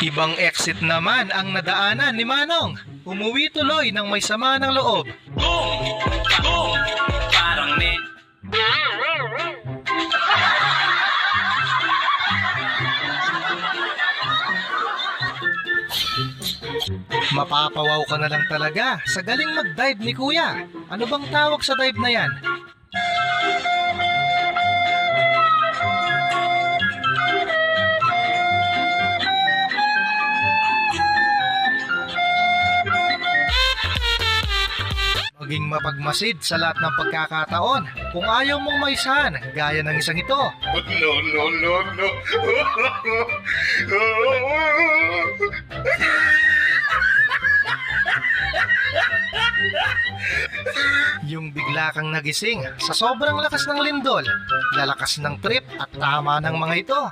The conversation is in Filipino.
Ibang exit naman ang nadaanan ni Manong. Umuwi tuloy ng may sama ng loob. Parang may Mapapawaw ka na lang talaga sa galing mag-dive ni Kuya. Ano bang tawag sa dive na yan? Maging mapagmasid sa lahat ng pagkakataon. Kung ayaw mong maisahan, gaya ng isang ito. No. Yung bigla kang nagising sa sobrang lakas ng lindol, lalakas ng trip at tama ng mga ito.